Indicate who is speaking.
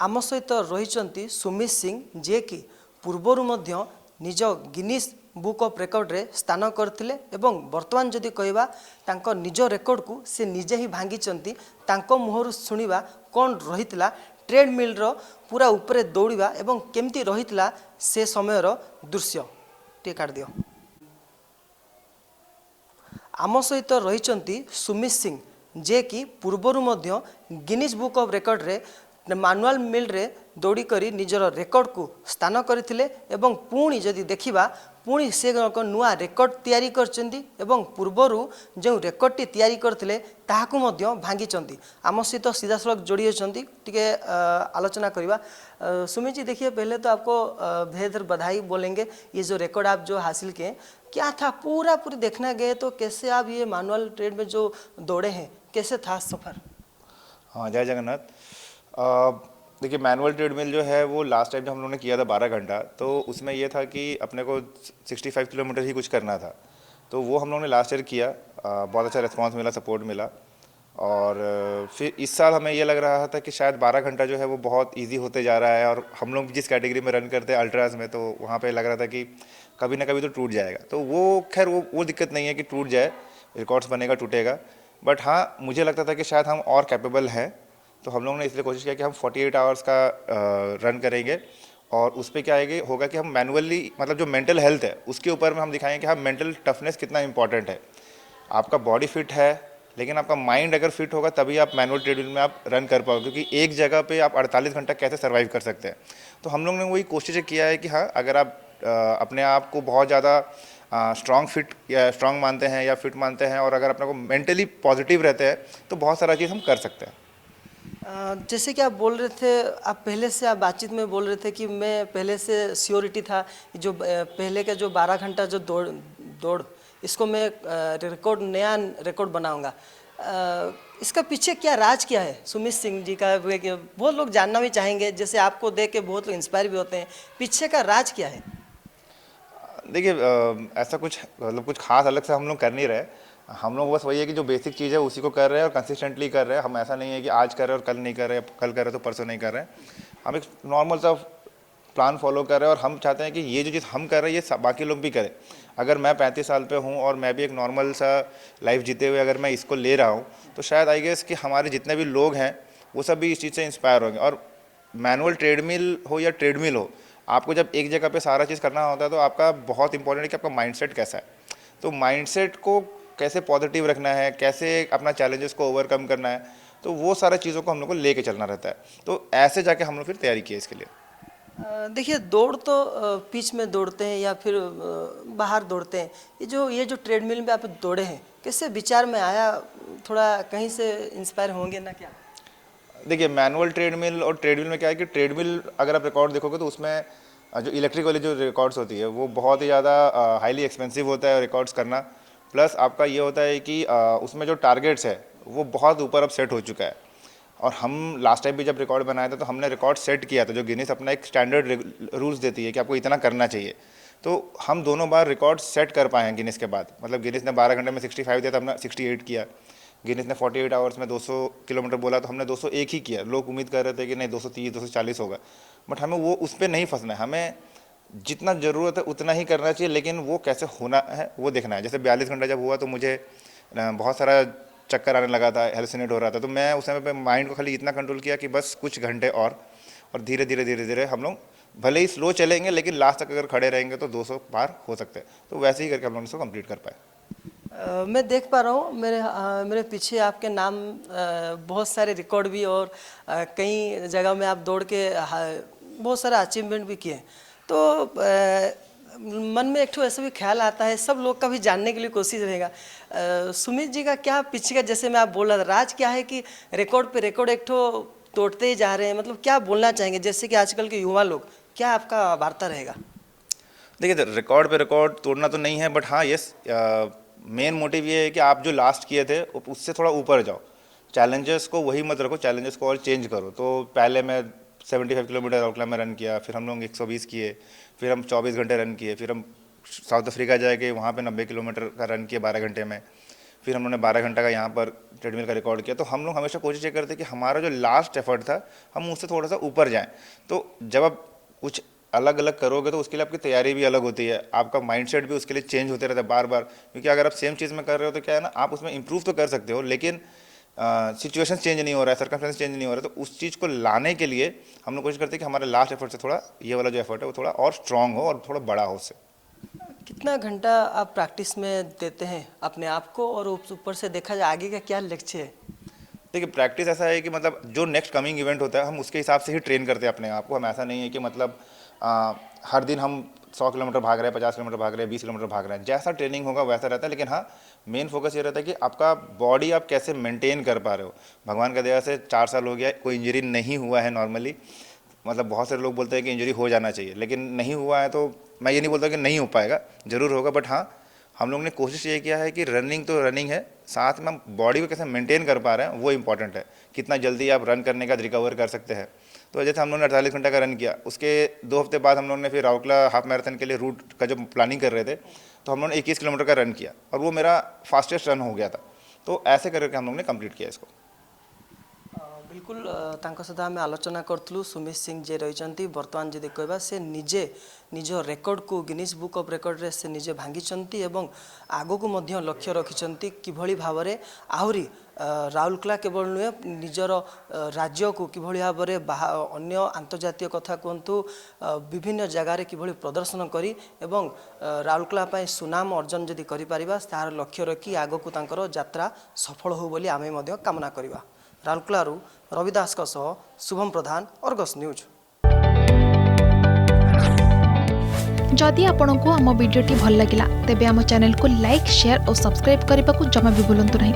Speaker 1: आम सहित रही सुमित सिंह जे कि पूर्वर मध्य निज गिनीज बुक ऑफ रेकॉर्ड रे स्थान करथिले एवं वर्तमान जदि कहबा तांको निज रेकॉर्ड को से निजे ही भांगी तांको मुहरु सुनिबा कौन रहितला ट्रेडमिल रो पूरा ऊपर दौड़िबा एवं केमती रहितला से समयर दृश्य टे काट दियो। आम सहित रही सुमित सिंह जे कि पूर्वर मध्य गिनीज बुक ऑफ रेकॉर्ड रे मैनुअल मिल रे दौड़ी करी निजर रेकॉर्ड को स्थान करथिले एवं पुणी जदि देखिबा पुणी से नुआ रेकॉर्ड तैयारी करचंदी एवं पूर्वरु जो रेकॉर्ड टी तैयारी करथिले ताहाकु मध्य भांगी आम सहित सीधा सड़क जोड़ी होचंदी टिके आलोचना करिबा। सुमित जी देखिए पहले तो आपको बेहद बधाई बोलेंगे ये जो रिकॉर्ड आप जो हासिल किए क्या था पूरी देखना गए तो कैसे आप ये मैनुअल ट्रेड में जो दौड़े हैं कैसे था सफ़र?
Speaker 2: हाँ जय जगन्नाथ। देखिए मैनुअल ट्रेडमिल जो है वो लास्ट टाइम जो हम लोगों ने किया था 12 घंटा, तो उसमें ये था कि अपने को 65 किलोमीटर ही कुछ करना था, तो वो हम लोगों ने लास्ट ईयर किया। बहुत अच्छा रिस्पांस मिला, सपोर्ट मिला। और फिर इस साल हमें ये लग रहा था कि शायद 12 घंटा जो है वो बहुत इजी होते जा रहा है, और हम लोग जिस कैटेगरी में रन करते हैं अल्ट्रास में, तो वहाँ पे लग रहा था कि कभी ना कभी तो टूट जाएगा। तो वो खैर वो दिक्कत नहीं है कि टूट जाए, रिकॉर्ड्स बनेगा टूटेगा, बट हाँ मुझे लगता था कि शायद हम और कैपेबल हैं, तो हम लोगों ने इसलिए कोशिश किया कि हम 48 आवर्स का रन करेंगे। और उस पर क्या आएगी होगा कि हम मैनुअली मतलब जो मेंटल हेल्थ है उसके ऊपर में हम दिखाएंगे कि हाँ मेंटल टफनेस कितना इंपॉर्टेंट है। आपका बॉडी फिट है लेकिन आपका माइंड अगर फिट होगा तभी आप मैनुअल ट्रेडमिल में आप रन कर पाओगे, क्योंकि एक जगह पे आप 48 घंटा कैसे सर्वाइव कर सकते हैं। तो हम लोग ने वही कोशिश किया है कि हाँ अगर आप अपने आप को बहुत ज़्यादा स्ट्रॉन्ग फिट या स्ट्रॉन्ग मानते हैं या फिट मानते हैं, और अगर अपने को मेंटली पॉजिटिव रहते हैं तो बहुत सारा चीज़ हम कर सकते हैं।
Speaker 1: जैसे कि आप बोल रहे थे, आप पहले से आप बातचीत में बोल रहे थे कि मैं पहले से श्योरिटी था जो पहले का जो 12 घंटा जो दौड़ इसको मैं नया रिकॉर्ड बनाऊंगा। इसका पीछे क्या राज क्या है सुमित सिंह जी का? बहुत लोग जानना भी चाहेंगे, जैसे आपको देख के बहुत लोग इंस्पायर भी होते हैं, पीछे का राज क्या है?
Speaker 2: देखिए ऐसा कुछ मतलब कुछ खास अलग से हम लोग कर नहीं रहे। हम लोग बस वही है कि जो बेसिक चीज़ है उसी को कर रहे हैं और कंसिस्टेंटली कर रहे हैं। हम ऐसा नहीं है कि आज कर रहे हैं और कल नहीं कर रहे, कल कर रहे तो परसों नहीं कर रहे हैं। हम एक नॉर्मल सा प्लान फॉलो कर रहे हैं और हम चाहते हैं कि ये जो चीज़ हम कर रहे हैं ये बाकी लोग भी करें। अगर मैं 35 साल पे हूँ और मैं भी एक नॉर्मल सा लाइफ जीते हुए अगर मैं इसको ले रहा हूँ, तो शायद आई गेस कि हमारे जितने भी लोग हैं वो सब भी इस चीज़ से इंस्पायर होंगे। और मैनुअल ट्रेडमिल हो या ट्रेडमिल हो, आपको जब एक जगह पे सारा चीज़ करना होता है तो आपका बहुत इंपॉर्टेंट है कि आपका माइंडसेट कैसा है। तो माइंडसेट को कैसे पॉजिटिव रखना है, कैसे अपना चैलेंजेस को ओवरकम करना है, तो वो सारा चीज़ों को हम लोग को लेके चलना रहता है। तो ऐसे जाके हम लोग फिर तैयारी की इसके लिए।
Speaker 1: देखिए दौड़ तो पिच में दौड़ते हैं या फिर बाहर दौड़ते हैं, ये जो ट्रेडमिल में आप दौड़े हैं कैसे विचार में आया? थोड़ा कहीं से इंस्पायर होंगे ना क्या?
Speaker 2: देखिए मैनुअल ट्रेडमिल और ट्रेडमिल में क्या है कि ट्रेडमिल अगर आप रिकॉर्ड देखोगे तो उसमें जो इलेक्ट्रिक वाली जो रिकॉर्ड्स होती है वो बहुत ही ज़्यादा हाईली एक्सपेंसिव होता है रिकॉर्ड्स करना। प्लस आपका ये होता है कि उसमें जो टारगेट्स है वो बहुत ऊपर अब सेट हो चुका है। और हम लास्ट टाइम भी जब रिकॉर्ड बनाया था तो हमने रिकॉर्ड सेट किया था, जो गिनीज अपना एक स्टैंडर्ड रूल्स देती है कि आपको इतना करना चाहिए। तो हम दोनों बार रिकॉर्ड सेट कर पाए हैं गिनीज के बाद। मतलब गिनीज ने 12 घंटे में 65 दिया था, हमने 68 किया। गिनीज ने 48 आवर्स में 200 किलोमीटर बोला तो हमने 201 ही किया। लोग उम्मीद कर रहे थे कि नहीं 230 240 होगा, बट हमें वो उस पर नहीं फंसना है। हमें जितना ज़रूरत है उतना ही करना चाहिए, लेकिन वो कैसे होना है वो देखना है। जैसे 42 घंटा जब हुआ तो मुझे बहुत सारा चक्कर आने लगा था, हेलुसिनेट हो रहा था, तो मैं उस समय पे माइंड को खाली इतना कंट्रोल किया कि बस कुछ घंटे और धीरे धीरे धीरे धीरे हम लोग भले ही स्लो चलेंगे लेकिन लास्ट तक अगर खड़े रहेंगे तो 200 पार हो सकते हैं। तो वैसे ही करके हम लोग इसको कंप्लीट कर पाए।
Speaker 1: मैं देख पा रहा हूँ मेरे पीछे आपके नाम बहुत सारे रिकॉर्ड भी और कई जगह में आप दौड़ के बहुत सारा अचीवमेंट भी किए। तो मन में एक ठो ऐसा भी ख्याल आता है, सब लोग का भी जानने के लिए कोशिश रहेगा, सुमित जी का क्या पीछे का, जैसे मैं आप बोल रहा था, राज क्या है कि रिकॉर्ड पे रिकॉर्ड एक ठो तोड़ते ही जा रहे हैं? मतलब क्या बोलना चाहेंगे जैसे कि आजकल के युवा लोग, क्या आपका वार्ता रहेगा?
Speaker 2: देखिए रिकॉर्ड पे रिकॉर्ड तोड़ना तो नहीं है, बट हाँ यस मेन मोटिव ये है कि आप जो लास्ट किए थे उससे थोड़ा ऊपर जाओ। चैलेंजेस को वही मत रखो, चैलेंजेस को और चेंज करो। तो पहले मैं 75 किलोमीटर राउरकेला में रन किया, फिर हम लोग 120 किए, फिर हम 24 घंटे रन किए, फिर हम साउथ अफ्रीका जाके वहाँ पे 90 किलोमीटर का रन किए 12 घंटे में, फिर हम लोगों ने 12 घंटा का यहाँ पर ट्रेडमिल का रिकॉर्ड किया। तो हम लोग हमेशा कोशिश ये करते कि हमारा जो लास्ट एफर्ट था हम उससे थोड़ा सा ऊपर जाएं। तो जब आप कुछ अलग अलग करोगे तो उसके लिए आपकी तैयारी भी अलग होती है, आपका माइंडसेट भी उसके लिए चेंज होते रहता है बार बार, क्योंकि अगर आप सेम चीज़ में कर रहे हो तो क्या है ना, आप उसमें इंप्रूव तो कर सकते हो लेकिन सिचुएशन चेंज नहीं हो रहा है, सर्कमस्टेंस चेंज नहीं हो रहा है। तो उस चीज़ को लाने के लिए हम लोग कोशिश करते हैं कि हमारे लास्ट एफर्ट से थोड़ा ये वाला जो एफर्ट है वो थोड़ा और स्ट्रांग हो और थोड़ा बड़ा हो उससे।
Speaker 1: कितना घंटा आप प्रैक्टिस में देते हैं अपने आप को, और ऊपर से देखा जाए आगे का क्या लक्ष्य है?
Speaker 2: देखिए प्रैक्टिस ऐसा है कि मतलब जो नेक्स्ट कमिंग इवेंट होता है हम उसके हिसाब से ही ट्रेन करते हैं अपने आप को। हम ऐसा नहीं है कि मतलब हर दिन हम 100 किलोमीटर भाग रहे हैं, 50 किलोमीटर भाग रहे हैं, 20 किलोमीटर भाग रहे हैं, जैसा ट्रेनिंग होगा वैसा रहता है। लेकिन हाँ, मेन फोकस ये रहता है कि आपका बॉडी आप कैसे मेंटेन कर पा रहे हो। भगवान का दया से 4 साल हो गया, कोई इंजरी नहीं हुआ है नॉर्मली। मतलब बहुत सारे लोग बोलते हैं कि इंजरी हो जाना चाहिए, लेकिन नहीं हुआ है। तो मैं ये नहीं बोलता कि नहीं हो पाएगा, ज़रूर होगा। बट हाँ, हम लोगों ने कोशिश ये किया है कि रनिंग तो रनिंग है, साथ में हम बॉडी को कैसे मेंटेन कर पा रहे हैं वो इंपॉर्टेंट है। कितना जल्दी आप रन करने का रिकवर कर सकते हैं। तो जैसे हम लोगों ने 48 घंटा का रन किया, उसके 2 हफ्ते बाद हम लोगों ने फिर राउरकेला हाफ मैराथन के लिए रूट का जो प्लानिंग कर रहे थे, तो हम लोगों ने 21 किलोमीटर का रन किया और वो मेरा फास्टेस्ट रन हो गया था। तो ऐसे करके हम लोगों ने कंप्लीट किया इसको।
Speaker 1: बिल्कुल तांको सहित आम आलोचना करूँ। सुमित सिंह जे रही बर्तमान जदि कहबा से निजे निज रेकर्ड को गिनीज बुक ऑफ रेकर्ड रे से निजे भांगी एवं आगो को मध्य लक्ष्य रखिंट किभली भाव में आहरी राउरकेला केवल नुहे निजर राज्य को किभली भाव में अन्य आंतर्जातीय कथा कहतु विभिन्न जगार किभली प्रदर्शन करी एवं राउरकेला सुनाम अर्जन जदि करिपारिबा तार लक्ष्य रखी आगो को तांकर यात्रा सफल हो बोली आमे मध्य कामना करिबा। राउरकेलारू रविदास शुभम प्रधान, अर्गस न्यूज।
Speaker 3: जदि आपंक आम भिडी भल लगा तेब आम चैनल को लाइक, शेयर और सब्सक्राइब करने को जमा भी भूलु नहीं।